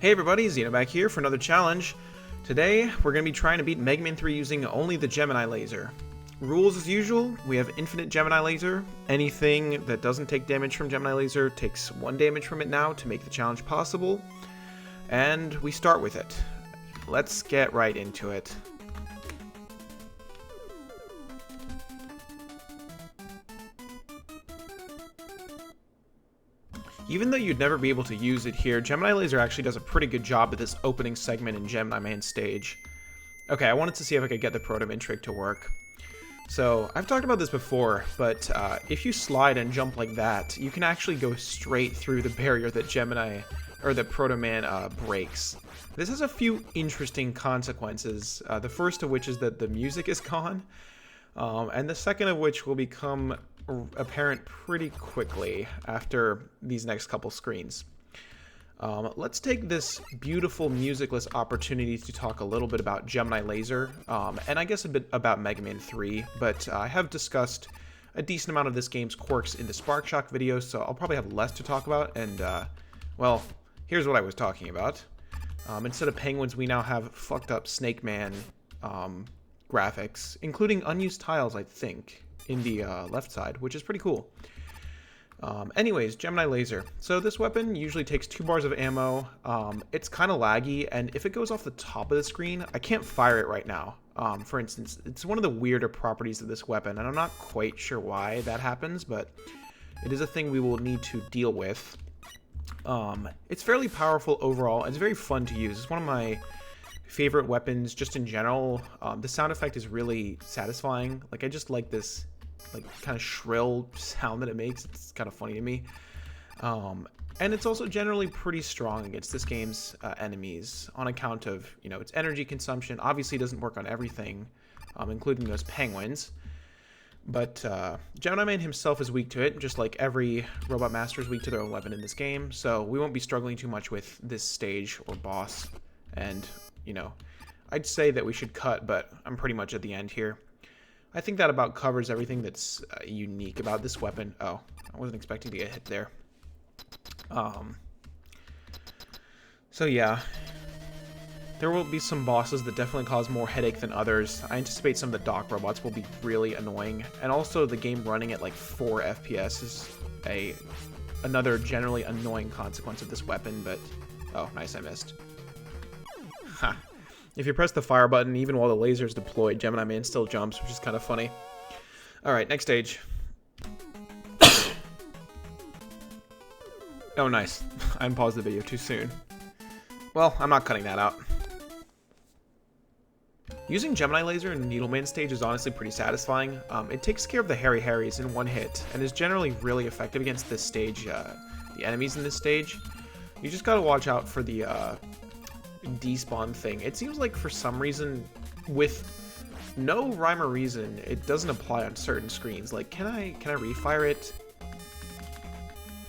Hey everybody, Xeno back here for another challenge. Today, we're going to be trying to beat Mega Man 3 using only the Gemini laser. Rules as usual, we have infinite Gemini laser. Anything that doesn't take damage from Gemini laser takes 1 damage from it now to make the challenge possible. And we start with it. Let's get right into it. Even though you'd never be able to use it here, Gemini Laser actually does a pretty good job at this opening segment in Gemini Man Stage. Okay, I wanted to see if I could get the Proto Man trick to work. So, I've talked about this before, but if you slide and jump like that, you can actually go straight through the barrier that Proto Man breaks. This has a few interesting consequences, the first of which is that the music is gone, and the second of which will become apparent pretty quickly after these next couple screens. Let's take this beautiful musicless opportunity to talk a little bit about Gemini Laser, and I guess a bit about Mega Man 3, but I have discussed a decent amount of this game's quirks in the Spark Shock videos, so I'll probably have less to talk about, and, well, here's what I was talking about. Instead of penguins, we now have fucked up Snake Man graphics, including unused tiles, I think, in the left side, which is pretty cool. Anyways, Gemini Laser. So this weapon usually takes 2 bars of ammo. It's kind of laggy, and if it goes off the top of the screen, I can't fire it right now. For instance, it's one of the weirder properties of this weapon, and I'm not quite sure why that happens, but it is a thing we will need to deal with. It's fairly powerful overall, and it's very fun to use. It's one of my favorite weapons just in general. The sound effect is really satisfying. Like, I just like this kind of shrill sound that it makes. It's kind of funny to me. And it's also generally pretty strong against this game's enemies on account of, its energy consumption. Obviously it doesn't work on everything, including those penguins. But Gemini Man himself is weak to it, just like every Robot Master is weak to their own weapon in this game. So we won't be struggling too much with this stage or boss. And, I'd say that we should cut, but I'm pretty much at the end here. I think that about covers everything that's unique about this weapon. Oh, I wasn't expecting to get hit there. So yeah, there will be some bosses that definitely cause more headache than others. I anticipate some of the dock robots will be really annoying, and also the game running at like 4 FPS is another generally annoying consequence of this weapon. But oh, nice, I missed. Ha. If you press the fire button, even while the laser is deployed, Gemini Man still jumps, which is kind of funny. Alright, next stage. Oh, nice. I unpaused the video too soon. Well, I'm not cutting that out. Using Gemini Laser in the Needleman stage is honestly pretty satisfying. It takes care of the Harry Harrys in one hit, and is generally really effective against this stage, the enemies in this stage. You just gotta watch out for the, despawn thing. It seems like for some reason, with no rhyme or reason, it doesn't apply on certain screens. Like, can I refire it?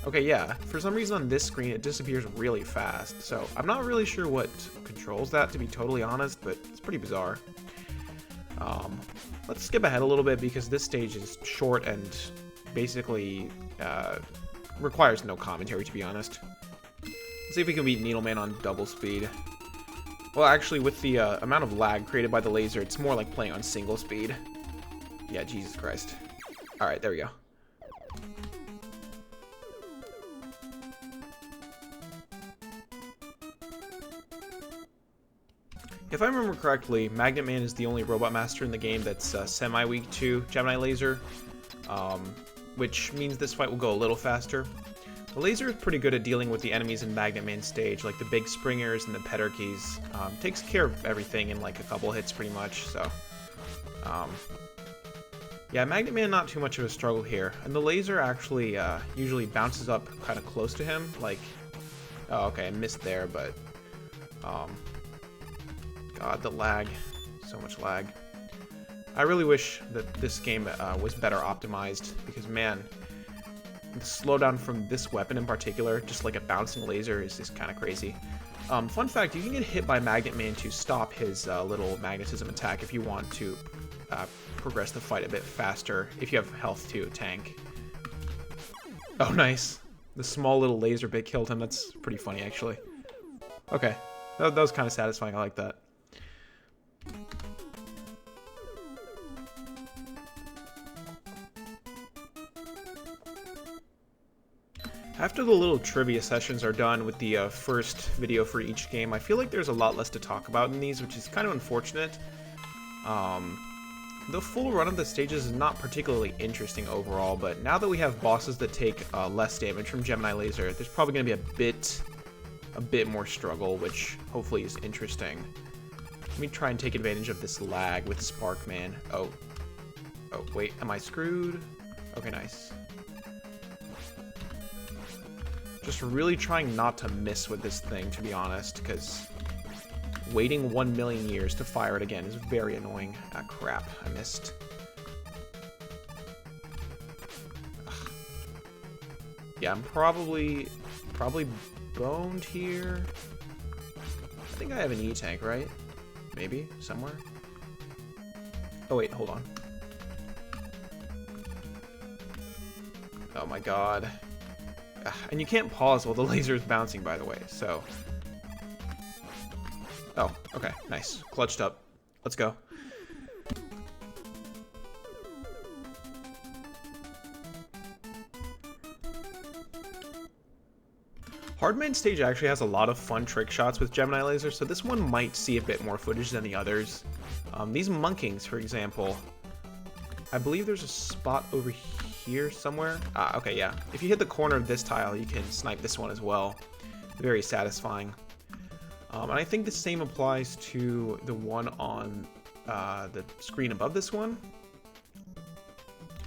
Okay, yeah. For some reason on this screen, it disappears really fast. So I'm not really sure what controls that, to be totally honest, but it's pretty bizarre. Let's skip ahead a little bit because this stage is short and basically requires no commentary, to be honest. Let's see if we can beat Needleman on double speed. Well, actually, with the amount of lag created by the laser, it's more like playing on single speed. Yeah, Jesus Christ. Alright, there we go. If I remember correctly, Magnet Man is the only Robot Master in the game that's semi-weak to Gemini Laser, which means this fight will go a little faster. The laser is pretty good at dealing with the enemies in Magnet Man stage, like the big springers and the Petarkeys. Takes care of everything in like a couple hits pretty much, so... yeah, Magnet Man not too much of a struggle here. And the laser actually usually bounces up kind of close to him, like... Oh, okay, I missed there, but... God, the lag. So much lag. I really wish that this game was better optimized, because man... the slowdown from this weapon in particular, just like a bouncing laser, is just kind of crazy. Fun fact, you can get hit by Magnet Man to stop his little magnetism attack if you want to progress the fight a bit faster, if you have health to tank. Oh, nice. The small little laser bit killed him. That's pretty funny, actually. Okay. That was kind of satisfying. I like that. After the little trivia sessions are done with the first video for each game, I feel like there's a lot less to talk about in these, which is kind of unfortunate. The full run of the stages is not particularly interesting overall, but now that we have bosses that take less damage from Gemini Laser, there's probably going to be a bit more struggle, which hopefully is interesting. Let me try and take advantage of this lag with Sparkman. Oh, wait, am I screwed? Okay, nice. Just really trying not to miss with this thing, to be honest, because waiting 1 million years to fire it again is very annoying. Ah, crap, I missed. Ugh. Yeah, I'm probably boned here. I think I have an E-tank, right? Maybe, somewhere? Oh wait, hold on. Oh my god. And you can't pause while the laser is bouncing, by the way, so... Oh, okay, nice. Clutched up. Let's go. Hardman Stage actually has a lot of fun trick shots with Gemini Laser, so this one might see a bit more footage than the others. These monkings, for example, I believe there's a spot over here somewhere. Okay, yeah. If you hit the corner of this tile, you can snipe this one as well. Very satisfying. And I think the same applies to the one on the screen above this one.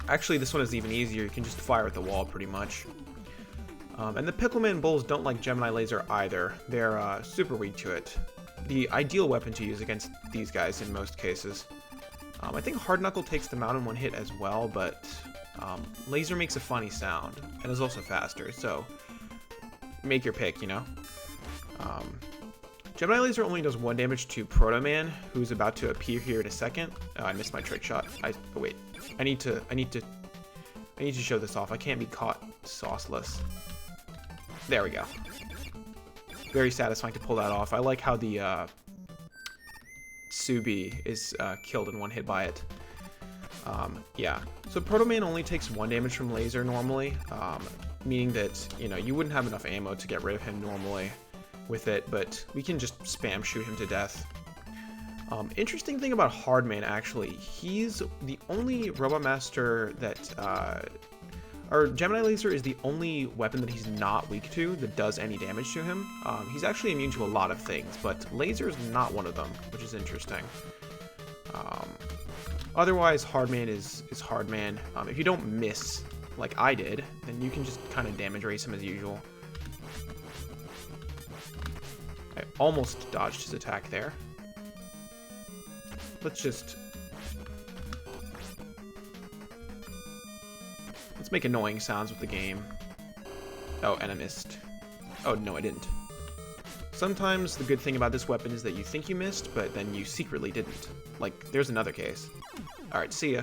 Actually, this one is even easier. You can just fire at the wall, pretty much. And the Pickleman Bulls don't like Gemini Laser either. They're super weak to it. The ideal weapon to use against these guys in most cases. I think Hard Knuckle takes them out in one hit as well, but Laser makes a funny sound, and is also faster, so make your pick, you know? Gemini Laser only does 1 damage to Proto Man, who's about to appear here in a second. Oh, I missed my trick shot. Oh wait, I need to show this off. I can't be caught sauceless. There we go. Very satisfying to pull that off. I like how the Subi is killed in one hit by it. Yeah, so Proto Man only takes 1 damage from Laser normally, meaning that, you know, you wouldn't have enough ammo to get rid of him normally with it, but we can just spam shoot him to death. Interesting thing about Hardman, actually, he's the only Robot Master that, or Gemini Laser is the only weapon that he's not weak to that does any damage to him. He's actually immune to a lot of things, but Laser is not one of them, which is interesting. Otherwise, Hardman is Hardman. If you don't miss, like I did, then you can just kind of damage race him as usual. I almost dodged his attack there. Let's make annoying sounds with the game. Oh, and I missed. Oh, no, I didn't. Sometimes the good thing about this weapon is that you think you missed, but then you secretly didn't. Like, there's another case. Alright, see ya.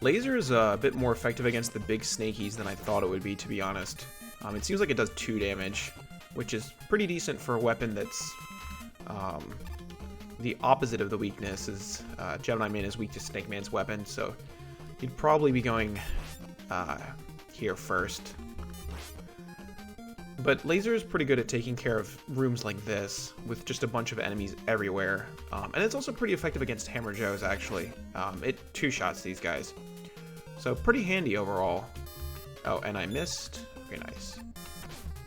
Laser is a bit more effective against the big snakies than I thought it would be, to be honest. It seems like it does 2 damage, which is pretty decent for a weapon that's the opposite of the weakness. Is Gemini Man is weak to Snake Man's weapon, so he'd probably be going here first. But Laser is pretty good at taking care of rooms like this, with just a bunch of enemies everywhere. And it's also pretty effective against Hammer Joes, actually. It 2-shots these guys. So pretty handy overall. Oh, and I missed. Okay, nice.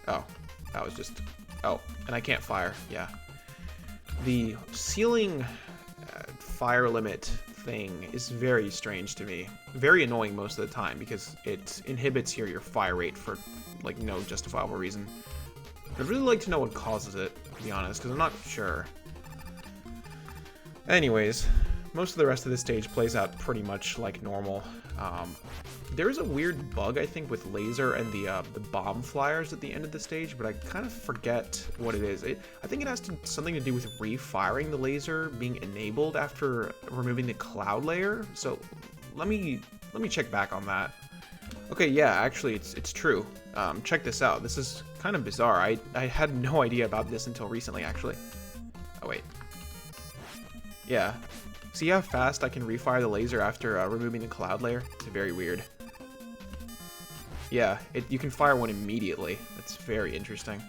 Oh, that was just... Oh, and I can't fire. Yeah. The ceiling fire limit thing is very strange to me. Very annoying most of the time, because it inhibits your fire rate for, like, no justifiable reason. I'd really like to know what causes it, to be honest, because I'm not sure. Anyways, most of the rest of this stage plays out pretty much like normal. There is a weird bug, I think, with Laser and the bomb flyers at the end of the stage, but I kind of forget what it is. I think it has something to do with refiring the laser being enabled after removing the cloud layer. So let me check back on that. Okay, yeah, actually, it's true. Check this out. This is kind of bizarre. I had no idea about this until recently, actually. Oh, wait. Yeah. See how fast I can refire the laser after removing the cloud layer? It's very weird. Yeah, you can fire one immediately. That's very interesting.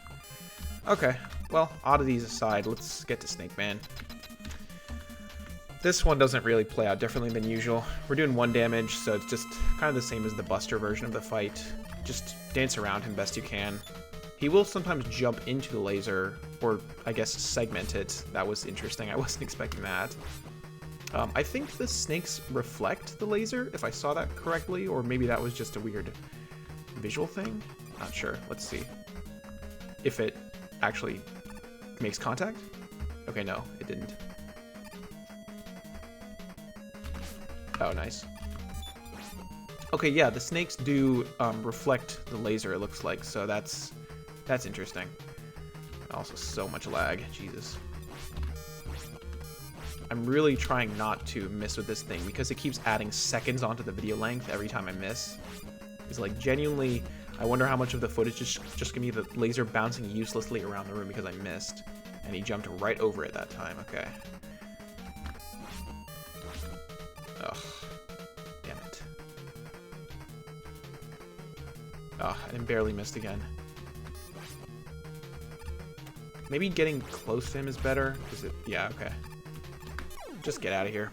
Okay, well, oddities aside, let's get to Snake Man. This one doesn't really play out differently than usual. We're doing 1 damage, so it's just kind of the same as the Buster version of the fight. Just dance around him best you can. He will sometimes jump into the laser, or I guess segment it. That was interesting. I wasn't expecting that. I think the snakes reflect the laser, if I saw that correctly, or maybe that was just a weird visual thing. Not sure. Let's see if it actually makes contact. Okay, no, it didn't. Oh, nice. Okay, yeah, the snakes do reflect the laser, it looks like, so that's interesting. Also, so much lag, Jesus. I'm really trying not to miss with this thing because it keeps adding seconds onto the video length every time I miss. It's like, genuinely, I wonder how much of the footage is just gonna be the laser bouncing uselessly around the room because I missed. And he jumped right over it that time, okay. Ugh. Damn it. Ugh, and barely missed again. Maybe getting close to him is better. Is it? Yeah, okay. Just get out of here.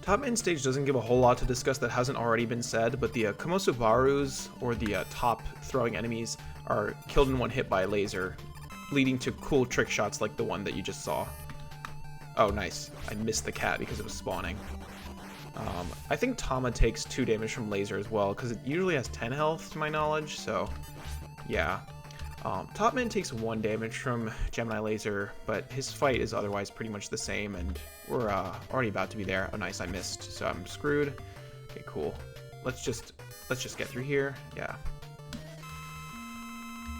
Top main stage doesn't give a whole lot to discuss that hasn't already been said, but the Komosubarus, or the top throwing enemies, are killed in one hit by a laser, leading to cool trick shots like the one that you just saw. Oh, nice. I missed the cat because it was spawning. I think Tama takes 2 damage from laser as well, because it usually has 10 health to my knowledge, so yeah. Top man takes 1 damage from Gemini laser, but his fight is otherwise pretty much the same, and we're already about to be there. Oh, nice, I missed, so I'm screwed. Okay, cool. Let's just get through here. Yeah.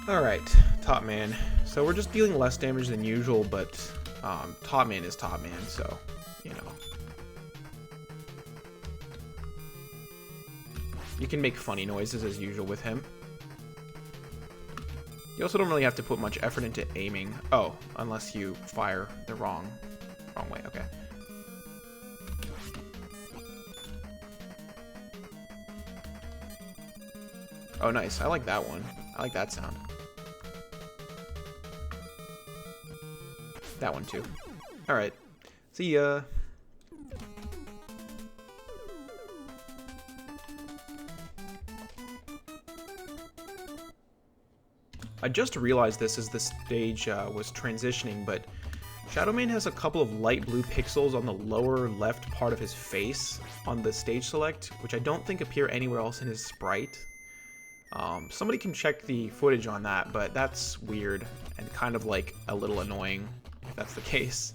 All right, top man. So we're just dealing less damage than usual, but top man is top man, so you know. You can make funny noises as usual with him. You also don't really have to put much effort into aiming. Oh, unless you fire the wrong way, okay. Oh, nice. I like that one. I like that sound. That one too. Alright. See ya. I just realized this as the stage was transitioning, but Shadowmane has a couple of light blue pixels on the lower left part of his face on the stage select, which I don't think appear anywhere else in his sprite. Somebody can check the footage on that, but that's weird and kind of like a little annoying if that's the case.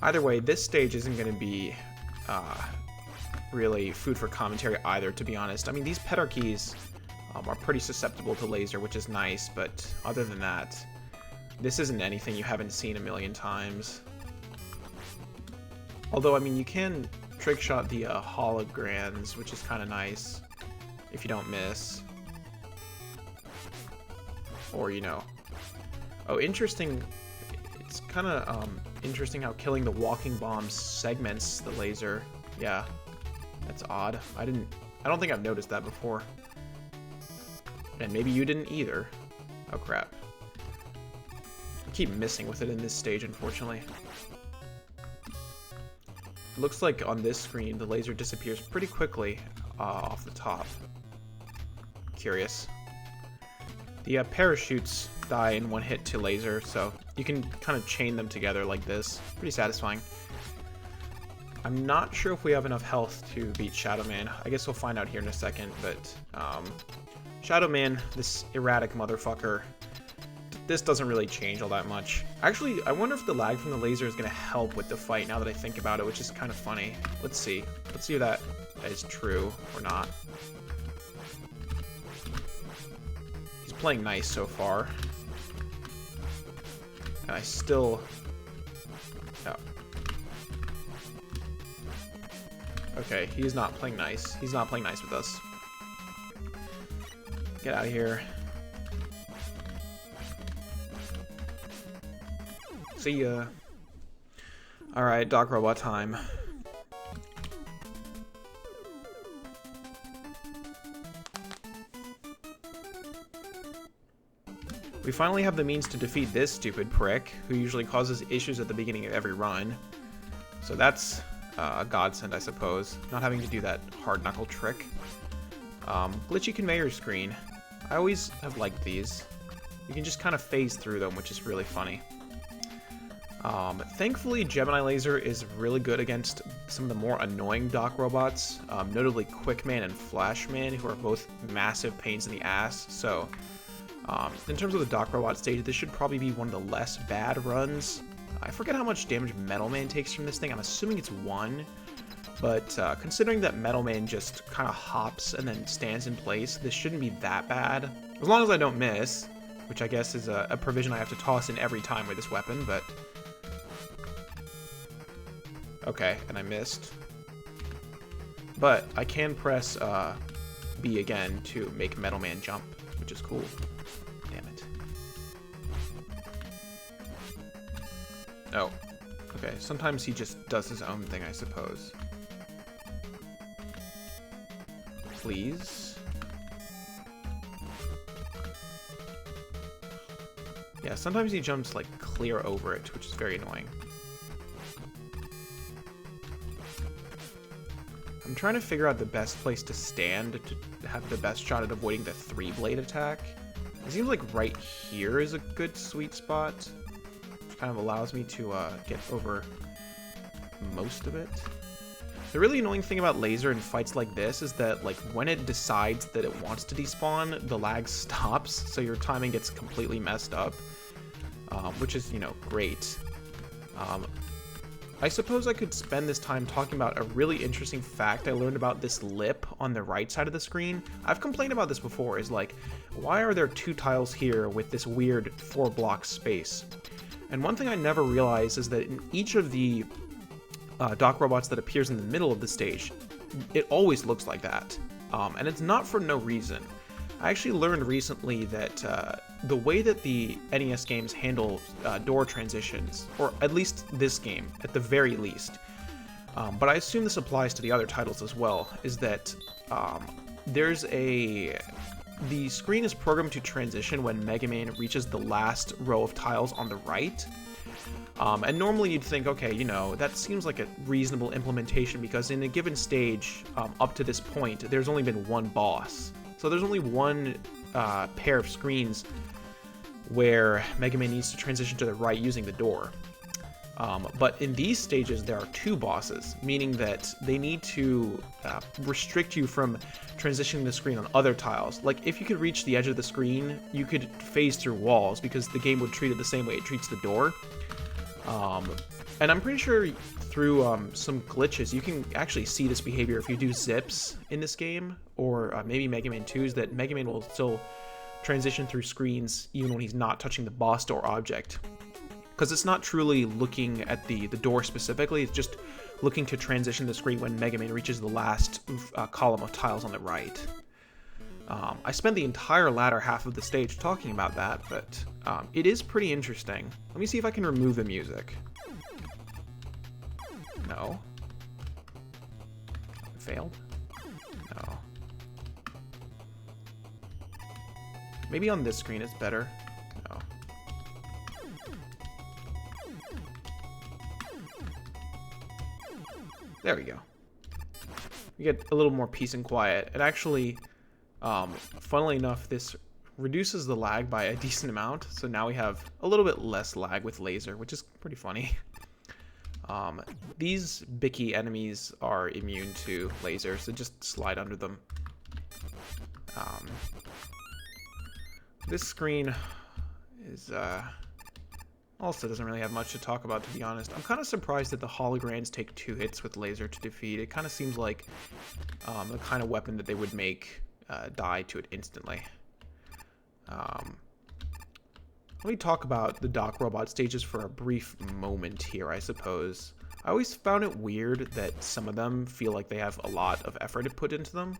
Either way, this stage isn't going to be really food for commentary either, to be honest. I mean, these Petarkeys are pretty susceptible to laser, which is nice, but other than that, this isn't anything you haven't seen a million times. Although, I mean, you can trick shot the holograms, which is kind of nice if you don't miss. Or, you know. Oh, interesting. It's kind of interesting how killing the walking bombs segments the laser. Yeah, that's odd. I don't think I've noticed that before. And maybe you didn't either. Oh, crap. I keep missing with it in this stage, unfortunately. It looks like on this screen, the laser disappears pretty quickly off the top. Curious. The parachutes die in 1 hit to laser, so you can kind of chain them together like this. Pretty satisfying. I'm not sure if we have enough health to beat Shadowman. I guess we'll find out here in a second, but Shadowman, this erratic motherfucker, this doesn't really change all that much. Actually, I wonder if the lag from the laser is going to help with the fight now that I think about it, which is kind of funny. Let's see. Let's see if that is true or not. He's playing nice so far. And I still... Oh. Okay, he's not playing nice. He's not playing nice with us. Get out of here. See ya. Alright, Doc Robot time. We finally have the means to defeat this stupid prick, who usually causes issues at the beginning of every run. So that's a godsend, I suppose. Not having to do that hard knuckle trick. Glitchy conveyor screen. I always have liked these. You can just kind of phase through them, which is really funny. Thankfully, Gemini Laser is really good against some of the more annoying Doc robots, notably Quickman and Flashman, who are both massive pains in the ass. So, in terms of the Doc Robot stage, this should probably be one of the less bad runs. I forget how much damage Metal Man takes from this thing. I'm assuming it's 1. But considering that Metal Man just kind of hops and then stands in place, this shouldn't be that bad. As long as I don't miss, which I guess is a provision I have to toss in every time with this weapon, but... Okay, and I missed. But I can press B again to make Metal Man jump, which is cool. Damn it. Oh. Okay, sometimes he just does his own thing, I suppose. Please. Yeah, sometimes he jumps like clear over it, which is very annoying. I'm trying to figure out the best place to stand to have the best shot at avoiding the 3-blade attack. It seems like right here is a good sweet spot, which kind of allows me to get over most of it. The really annoying thing about Laser in fights like this is that, like, when it decides that it wants to despawn, the lag stops, so your timing gets completely messed up, which is, you know, great. I suppose I could spend this time talking about a really interesting fact I learned about this lip on the right side of the screen. I've complained about this before, is like, why are there 2 tiles here with this weird 4-block space? And one thing I never realized is that in each of the Doc robots that appears in the middle of the stage, it always looks like that. And it's not for no reason. I actually learned recently that the way that the NES games handle door transitions, or at least this game, at the very least, but I assume this applies to the other titles as well, is that the screen is programmed to transition when Mega Man reaches the last row of tiles on the right. And normally you'd think, okay, you know, that seems like a reasonable implementation because in a given stage, up to this point, there's only been one boss. So there's only one pair of screens where Mega Man needs to transition to the right using the door. But in these stages, there are 2 bosses, meaning that they need to restrict you from transitioning the screen on other tiles. Like, if you could reach the edge of the screen, you could phase through walls because the game would treat it the same way it treats the door. And I'm pretty sure through some glitches, you can actually see this behavior if you do zips in this game, or maybe Mega Man 2's, that Mega Man will still transition through screens even when he's not touching the boss door object. Because it's not truly looking at the door specifically, it's just looking to transition the screen when Mega Man reaches the last column of tiles on the right. I spent the entire latter half of the stage talking about that, but it is pretty interesting. Let me see if I can remove the music. No. Failed? No. Maybe on this screen it's better. No. There we go. We get a little more peace and quiet. It actually, funnily enough, this reduces the lag by a decent amount. So now we have a little bit less lag with Laser, which is pretty funny. These Bicky enemies are immune to Laser, so just slide under them. This screen is, also doesn't really have much to talk about, to be honest. I'm kind of surprised that the holograms take 2 hits with Laser to defeat. It kind of seems like the kind of weapon that they would make die to it instantly. Let me talk about the Doc Robot stages for a brief moment here, I suppose. I always found it weird that some of them feel like they have a lot of effort put into them.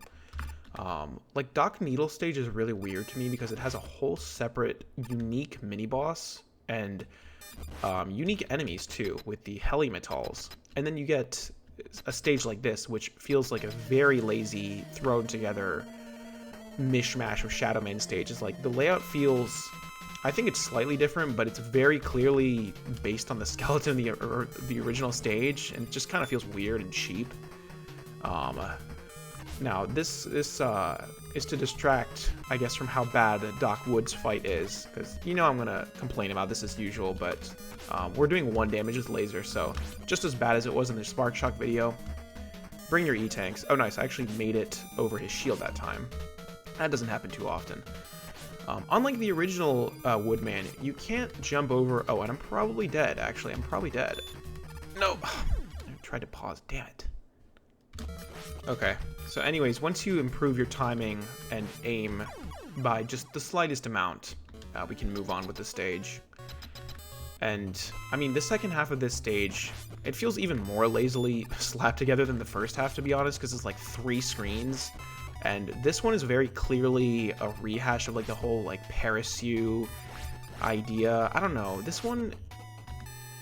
Like Doc Needle stage is really weird to me because it has a whole separate unique mini-boss and unique enemies too with the Helimetals. And then you get a stage like this, which feels like a very lazy, thrown together mishmash of Shadow Man stages. Like the layout feels, I think it's slightly different, but it's very clearly based on the skeleton of the original stage, and it just kind of feels weird and cheap. Now this is to distract, I guess, from how bad Doc Wood's fight is, because you know I'm gonna complain about this as usual, but we're doing 1 damage with laser, so just as bad as it was in the Spark Shock video. Bring your E-tanks. Oh nice, I actually made it over his shield that time. That doesn't happen too often. Unlike the original Woodman, you can't jump over... Oh, and I'm probably dead, actually. I'm probably dead. No! I tried to pause. Damn it. Okay. So anyways, once you improve your timing and aim by just the slightest amount, we can move on with the stage. And, I mean, the second half of this stage, it feels even more lazily slapped together than the first half, to be honest, because it's like 3 screens. And this one is very clearly a rehash of like the whole like Parachute idea. I don't know. This is one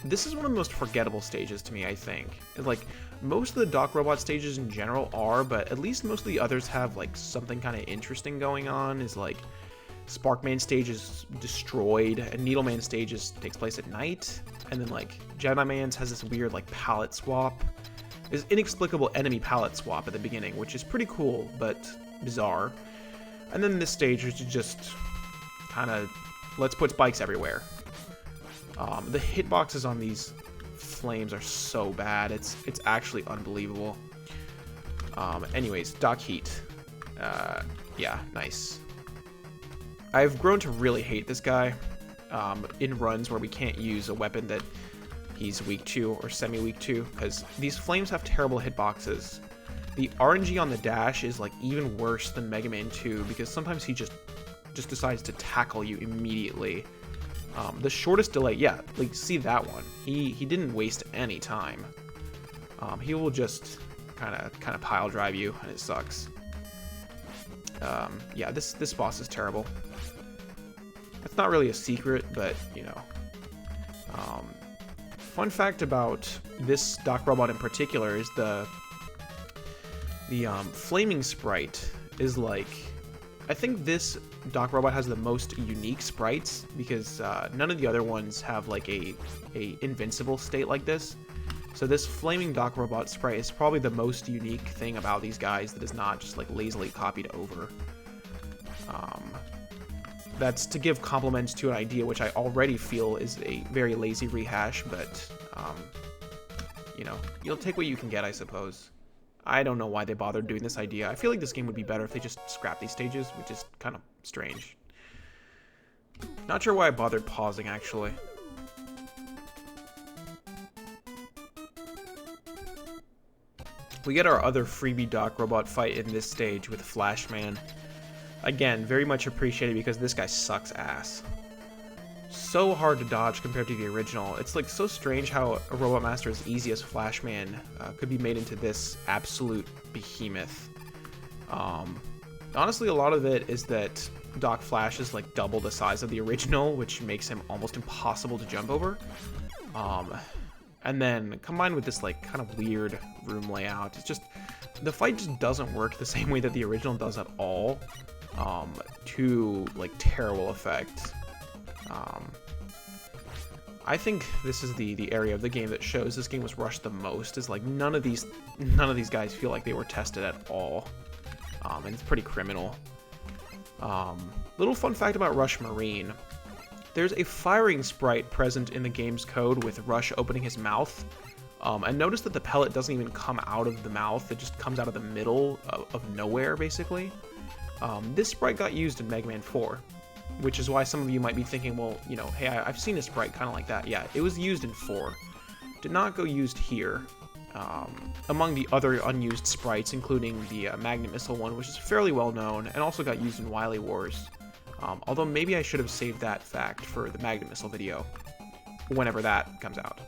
of the most forgettable stages to me, I think. Like most of the Doc Robot stages in general are, but at least most of the others have like something kind of interesting going on. Is like Sparkman stage is destroyed, and Needleman stage takes place at night, and then like Gemini Man's has this weird like palette swap. Is inexplicable enemy palette swap at the beginning, which is pretty cool, but bizarre. And then this stage is just kind of, let's put spikes everywhere. The hitboxes on these flames are so bad, it's actually unbelievable. Anyways, Doc Heat. Yeah, nice. I've grown to really hate this guy in runs where we can't use a weapon that he's weak to or semi-weak to, because these flames have terrible hitboxes. The RNG on the dash is like even worse than Mega Man 2 because sometimes he just decides to tackle you immediately. The shortest delay, yeah, like see that one. He didn't waste any time. He will just kind of pile drive you, and it sucks. Yeah, this boss is terrible. It's not really a secret, but you know. Fun fact about this Doc Robot in particular is the flaming sprite is like, I think this Doc Robot has the most unique sprites because none of the other ones have like a invincible state like this. So this flaming Doc Robot sprite is probably the most unique thing about these guys that is not just like lazily copied over. That's to give compliments to an idea which I already feel is a very lazy rehash, but, you know, you'll take what you can get, I suppose. I don't know why they bothered doing this idea. I feel like this game would be better if they just scrapped these stages, which is kind of strange. Not sure why I bothered pausing, actually. We get our other freebie Doc Robot fight in this stage with Flashman. Again, very much appreciated because this guy sucks ass. So hard to dodge compared to the original. It's like so strange how a Robot Master as easy as Flashman could be made into this absolute behemoth. Honestly, a lot of it is that Doc Flash is like double the size of the original, which makes him almost impossible to jump over. And then combined with this like kind of weird room layout, it's just, the fight just doesn't work the same way that the original does at all. To like terrible effect. I think this is the area of the game that shows this game was rushed the most. Is like none of these guys feel like they were tested at all, and it's pretty criminal. Little fun fact about Rush Marine: there's a firing sprite present in the game's code with Rush opening his mouth. And notice that the pellet doesn't even come out of the mouth; it just comes out of the middle of nowhere, basically. This sprite got used in Mega Man 4, which is why some of you might be thinking, well, you know, hey, I've seen a sprite kind of like that. Yeah, it was used in 4. Did not go used here. Among the other unused sprites, including the Magnet Missile one, which is fairly well known, and also got used in Wily Wars. Although maybe I should have saved that fact for the Magnet Missile video, whenever that comes out.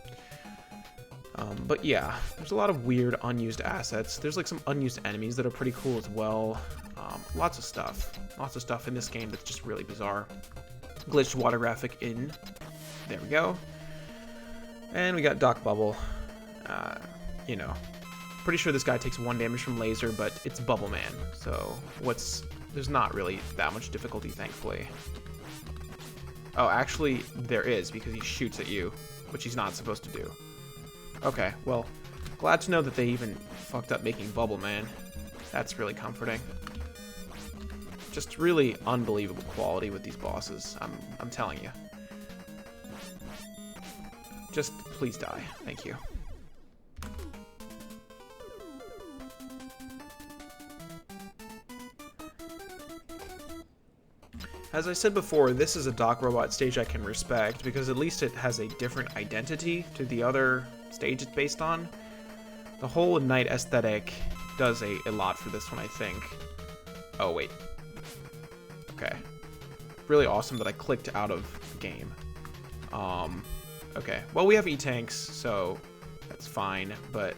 But yeah, there's a lot of weird unused assets. There's like some unused enemies that are pretty cool as well. Lots of stuff in this game that's just really bizarre. Glitched water graphic in. There we go. And we got Doc Bubble. You know, pretty sure this guy takes 1 damage from laser, but it's Bubble Man, so there's not really that much difficulty, thankfully. Oh, actually, there is, because he shoots at you, which he's not supposed to do. Okay, well, glad to know that they even fucked up making Bubble Man. That's really comforting. Just really unbelievable quality with these bosses, I'm telling you. Just please die. Thank you. As I said before, this is a Doc Robot stage I can respect, because at least it has a different identity to the other stage it's based on. The whole night aesthetic does a lot for this one, I think. Oh, wait. Okay. Really awesome that I clicked out of the game. Okay. Well, we have E-Tanks, so that's fine, but...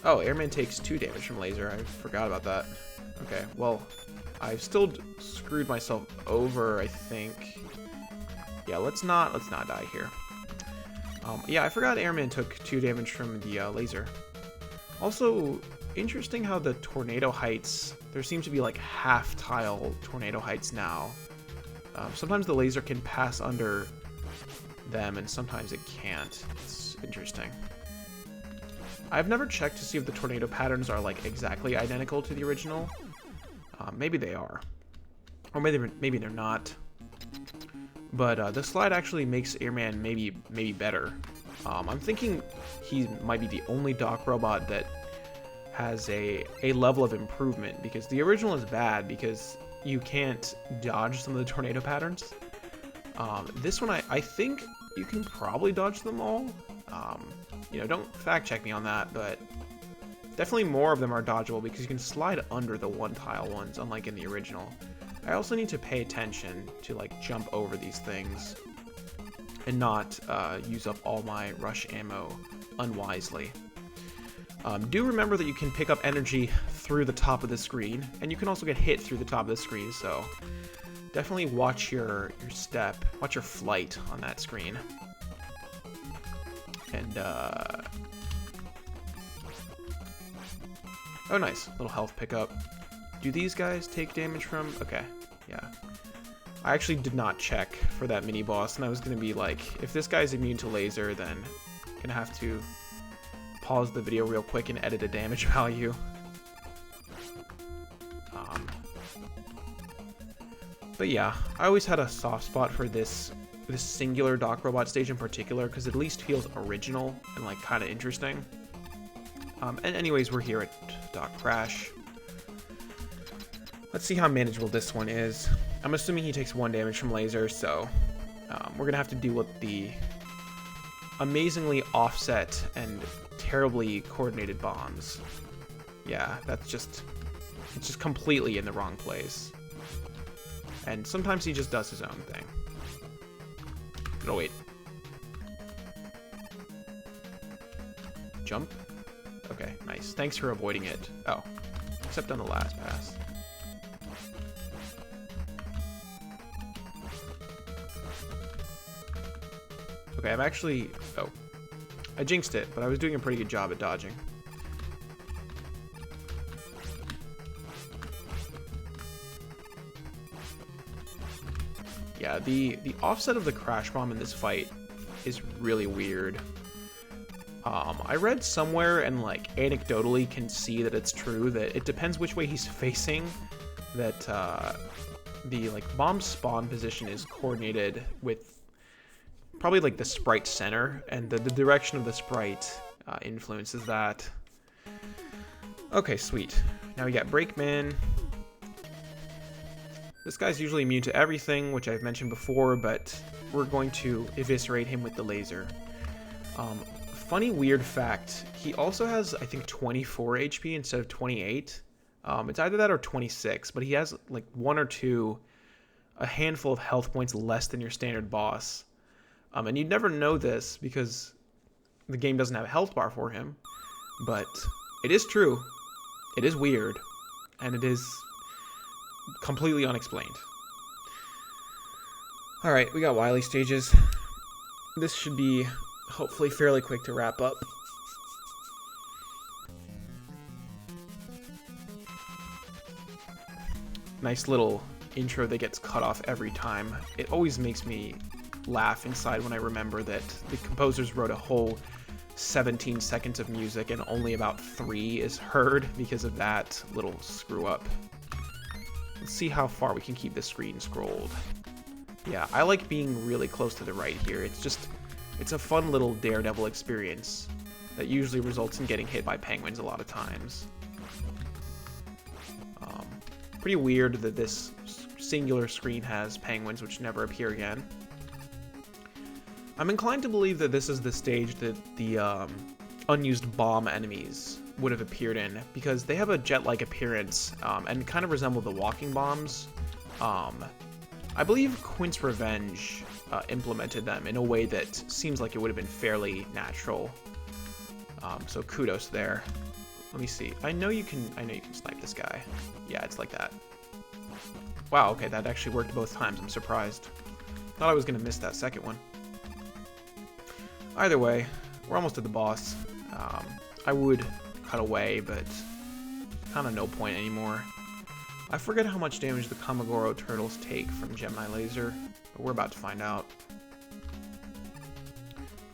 Oh, Airman takes 2 damage from laser. I forgot about that. Okay, well... I've still screwed myself over, I think. Yeah, let's not die here. Yeah, I forgot Airman took 2 damage from the laser. Also, interesting how the tornado heights, there seems to be like half-tile tornado heights now. Sometimes the laser can pass under them, and sometimes it can't. It's interesting. I've never checked to see if the tornado patterns are like exactly identical to the original. Maybe they are, or maybe they're not. But the slide actually makes Airman maybe better. I'm thinking he might be the only Doc Robot that has a level of improvement, because the original is bad because you can't dodge some of the tornado patterns. This one I think you can probably dodge them all. You know, don't fact check me on that, but definitely more of them are dodgeable because you can slide under the 1-tile ones, unlike in the original. I also need to pay attention to like jump over these things and not use up all my rush ammo unwisely. Do remember that you can pick up energy through the top of the screen, and you can also get hit through the top of the screen, so definitely watch your step, watch your flight on that screen. And oh, nice. Little health pickup. Do these guys take damage from... Okay, yeah. I actually did not check for that mini-boss, and I was going to be like, if this guy's immune to laser, then I'm going to have to pause the video real quick and edit a damage value. But yeah, I always had a soft spot for this singular Doc Robot stage in particular, because it at least feels original and like kind of interesting. And anyways, we're here at Doc Crash. Let's see how manageable this one is. I'm assuming he takes 1 damage from laser, so we're gonna have to deal with the amazingly offset and terribly coordinated bombs. Yeah, it's just completely in the wrong place. And sometimes he just does his own thing. Oh wait. Jump? Okay, nice. Thanks for avoiding it. Oh, except on the last pass. Okay, I'm actually... Oh. I jinxed it, but I was doing a pretty good job at dodging. Yeah, the offset of the crash bomb in this fight is really weird. I read somewhere, and like anecdotally can see that it's true, that it depends which way he's facing, that the like bomb spawn position is coordinated with probably like the sprite center, and the direction of the sprite influences that. Okay, sweet. Now we got Brakeman. This guy's usually immune to everything, which I've mentioned before, but we're going to eviscerate him with the laser. Funny weird fact, he also has, I think, 24 HP instead of 28. It's either that or 26, but he has like 1 or 2 a handful of health points less than your standard boss. And you'd never know this because the game doesn't have a health bar for him, but it is true. It is weird, and it is completely unexplained. Alright, we got Wily Stages. This should be hopefully fairly quick to wrap up. Nice little intro that gets cut off every time. It always makes me laugh inside when I remember that the composers wrote a whole 17 seconds of music and only about 3 is heard because of that little screw up. Let's see how far we can keep the screen scrolled. Yeah, I like being really close to the right here. It's a fun little Daredevil experience that usually results in getting hit by penguins a lot of times. Pretty weird that this singular screen has penguins which never appear again. I'm inclined to believe that this is the stage that the unused bomb enemies would have appeared in, because they have a jet-like appearance and kind of resemble the walking bombs. I believe Quint's Revenge implemented them in a way that seems like it would have been fairly natural. So kudos there. Let me see. I know you can snipe this guy. Yeah, it's like that. Wow, okay, that actually worked both times. I'm surprised. Thought I was gonna miss that second one. Either way, we're almost at the boss. I would cut away, but kind of no point anymore. I forget how much damage the Kamagoro turtles take from Gemini laser, but we're about to find out.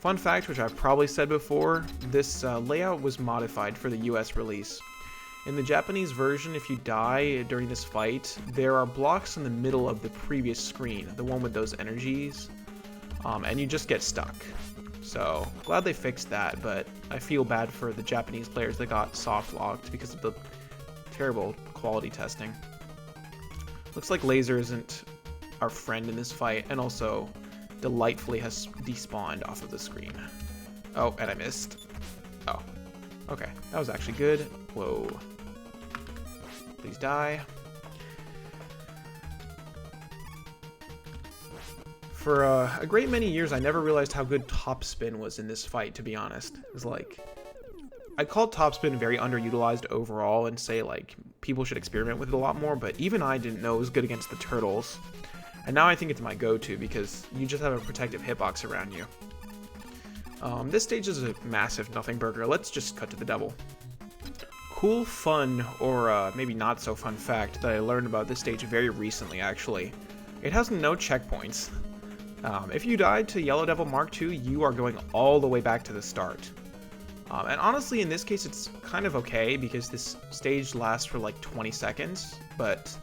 Fun fact, which I've probably said before, this layout was modified for the US release. In the Japanese version, if you die during this fight, there are blocks in the middle of the previous screen, the one with those energies, and you just get stuck. So, glad they fixed that, but I feel bad for the Japanese players that got soft-locked because of the terrible quality testing. Looks like Laser isn't our friend in this fight, and also delightfully has despawned off of the screen. Oh, and I missed. Oh, okay. That was actually good. Whoa. Please die. For a great many years, I never realized how good topspin was in this fight, to be honest. It was like, I call topspin very underutilized overall and say, like, people should experiment with it a lot more, but even I didn't know it was good against the turtles. And now I think it's my go-to because you just have a protective hitbox around you. This stage is a massive nothing burger. Let's just cut to the devil. Cool, fun, or maybe not so fun fact that I learned about this stage very recently, actually. It has no checkpoints. If you died to Yellow Devil Mark II, you are going all the way back to the start. And honestly, in this case, it's kind of okay because this stage lasts for like 20 seconds, but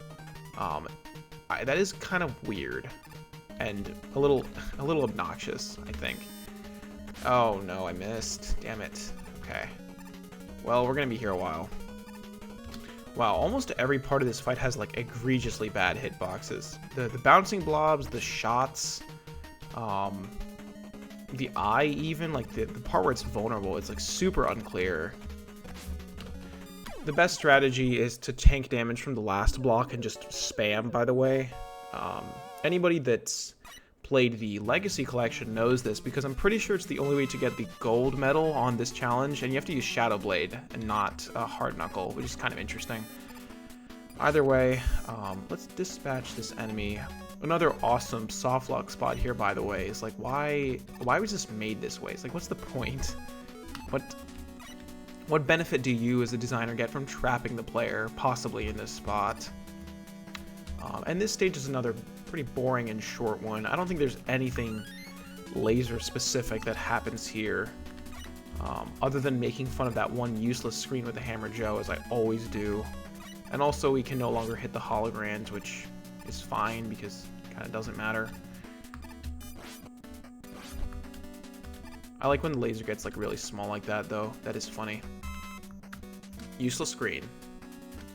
that is kind of weird and a little obnoxious, I think. Oh no, I missed. Damn it. Okay. Well, we're gonna be here a while. Wow, almost every part of this fight has like egregiously bad hitboxes. The bouncing blobs, the shots, the eye even, like the part where it's vulnerable, it's like super unclear. The best strategy is to tank damage from the last block and just spam, by the way. Anybody that's played the Legacy Collection knows this because I'm pretty sure it's the only way to get the gold medal on this challenge, and you have to use Shadow Blade and not Hard Knuckle, which is kind of interesting. Either way, let's dispatch this enemy. Another awesome soft lock spot here, by the way, is like, why was this made this way? It's like, what's the point? What benefit do you as a designer get from trapping the player, possibly in this spot? And this stage is another pretty boring and short one. I don't think there's anything laser specific that happens here, other than making fun of that one useless screen with the Hammer Joe, as I always do. And also we can no longer hit the holograms, which is fine because it kind of doesn't matter. I like when the laser gets like really small like that though. That is funny. Useless screen.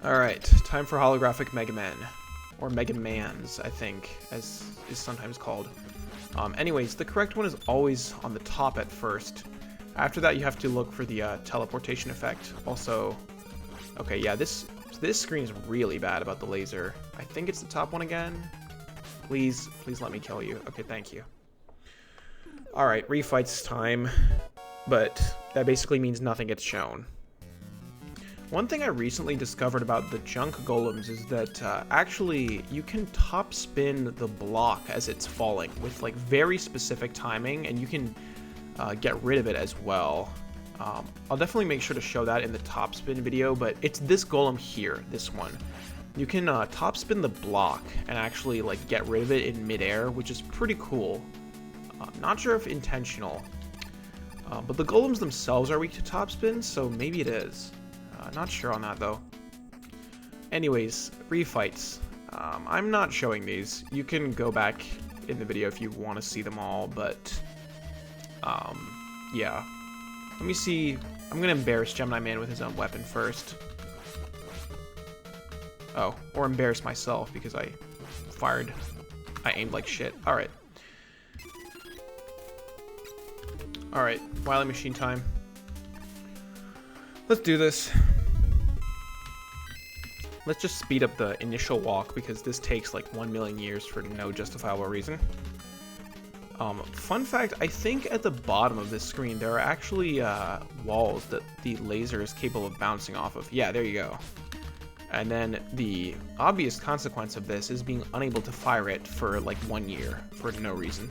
Alright, time for holographic Mega Man. Or Mega Mans, I think, as is sometimes called. Anyways, the correct one is always on the top at first. After that, you have to look for the teleportation effect. Also, okay, yeah, this screen is really bad about the laser. I think it's the top one again. Please let me kill you. Okay, thank you. Alright, refights time. But that basically means nothing gets shown. One thing I recently discovered about the junk golems is that actually you can top spin the block as it's falling with like very specific timing, and you can get rid of it as well. I'll definitely make sure to show that in the top spin video, but it's this golem here, this one. You can top spin the block and actually like get rid of it in midair, which is pretty cool. Not sure if intentional, but the golems themselves are weak to top spin, so maybe it is. Not sure on that though. Anyways, refights. I'm not showing these. You can go back in the video if you want to see them all, but yeah. Let me see. I'm gonna embarrass Gemini Man with his own weapon first. Oh, or embarrass myself because I aimed like shit. Alright. Alright, Wily Machine time. Let's do this. Let's just speed up the initial walk because this takes like 1 million years for no justifiable reason. Fun fact, I think at the bottom of this screen there are actually walls that the laser is capable of bouncing off of. Yeah, there you go. And then the obvious consequence of this is being unable to fire it for like 1 year for no reason.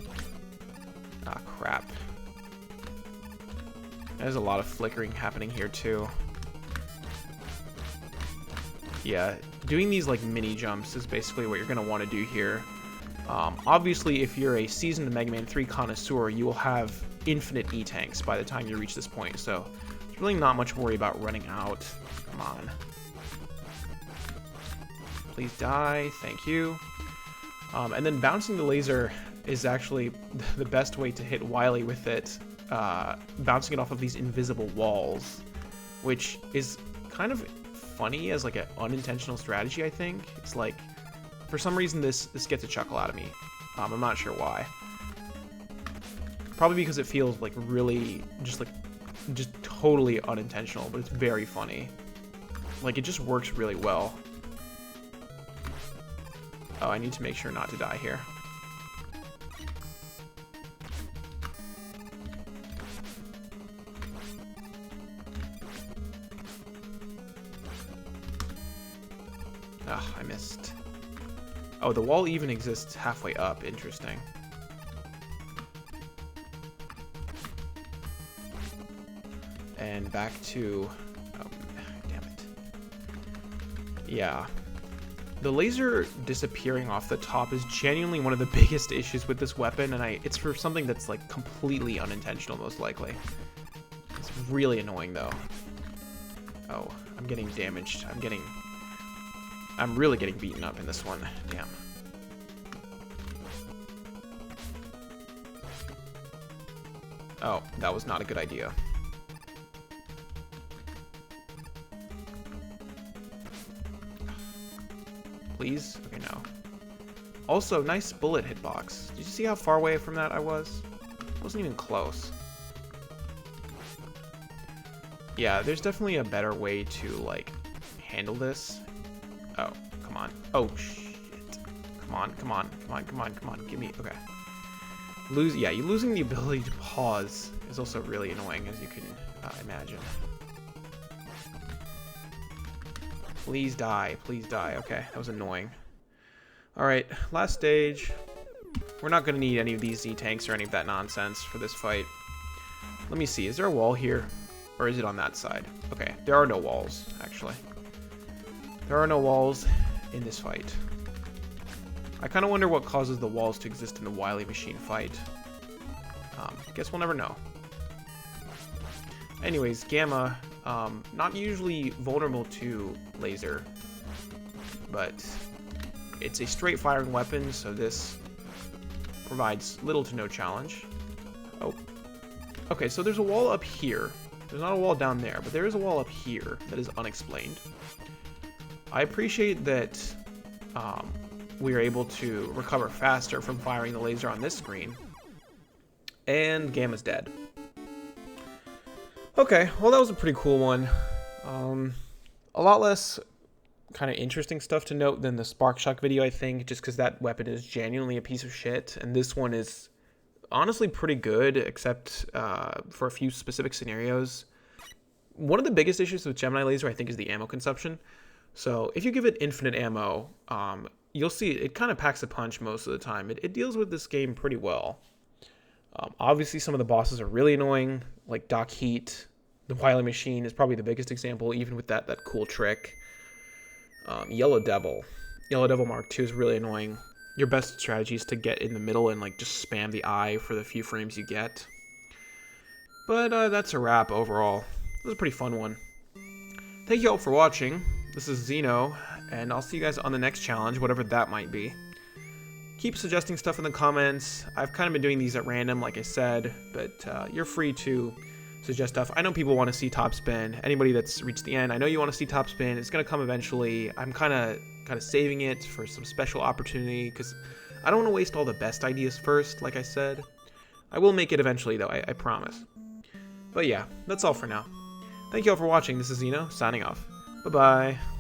Ah, crap. There's a lot of flickering happening here too. Yeah, doing these like mini jumps is basically what you're going to want to do here. Obviously, if you're a seasoned Mega Man 3 connoisseur, you will have infinite E-tanks by the time you reach this point, so there's really not much worry about running out. Come on. Please die, thank you. And then bouncing the laser is actually the best way to hit Wily with it, bouncing it off of these invisible walls, which is kind of funny as like an unintentional strategy, I think. It's like, for some reason this gets a chuckle out of me. I'm not sure why. Probably because it feels like really just totally unintentional, but it's very funny. Like, it just works really well. Oh, I need to make sure not to die here. Ugh, I missed. Oh, the wall even exists halfway up. Interesting. And back to... Oh, damn it. Yeah. The laser disappearing off the top is genuinely one of the biggest issues with this weapon, and it's for something that's like completely unintentional, most likely. It's really annoying, though. Oh, I'm getting damaged. I'm really getting beaten up in this one. Damn. Oh, that was not a good idea. Please? Okay, no. Also, nice bullet hitbox. Did you see how far away from that I was? I wasn't even close. Yeah, there's definitely a better way to, like, handle this. Oh, come on. Oh, shit. Come on, come on, come on, come on, come on. Give me... Okay. Yeah, you losing the ability to pause is also really annoying, as you can imagine. Please die. Please die. Okay, that was annoying. Alright, last stage. We're not going to need any of these Z-tanks or any of that nonsense for this fight. Let me see. Is there a wall here? Or is it on that side? Okay, there are no walls, actually. There are no walls in this fight. I kind of wonder what causes the walls to exist in the Wily Machine fight. Guess we'll never know. Anyways, Gamma, not usually vulnerable to laser, but it's a straight firing weapon, so this provides little to no challenge. Oh. Okay, so there's a wall up here. There's not a wall down there, but there is a wall up here that is unexplained. I appreciate that we are able to recover faster from firing the laser on this screen. And Gamma's dead. Okay, well that was a pretty cool one. A lot less kind of interesting stuff to note than the Spark Shock video, I think, just because that weapon is genuinely a piece of shit, and this one is honestly pretty good, except for a few specific scenarios. One of the biggest issues with Gemini Laser, I think, is the ammo consumption. So if you give it infinite ammo, you'll see it kind of packs a punch most of the time. It deals with this game pretty well. Obviously, some of the bosses are really annoying, like Doc Heat. The Wily Machine is probably the biggest example, even with that cool trick. Yellow Devil Mark II is really annoying. Your best strategy is to get in the middle and like just spam the eye for the few frames you get. But that's a wrap overall. It was a pretty fun one. Thank you all for watching. This is Xeno, and I'll see you guys on the next challenge, whatever that might be. Keep suggesting stuff in the comments. I've kind of been doing these at random, like I said, but you're free to suggest stuff. I know people want to see top spin. Anybody that's reached the end, I know you want to see top spin. It's gonna come eventually. I'm kind of saving it for some special opportunity because I don't want to waste all the best ideas first. Like I said, I will make it eventually, though. I promise. But yeah, that's all for now. Thank you all for watching. This is Xeno signing off. Bye bye.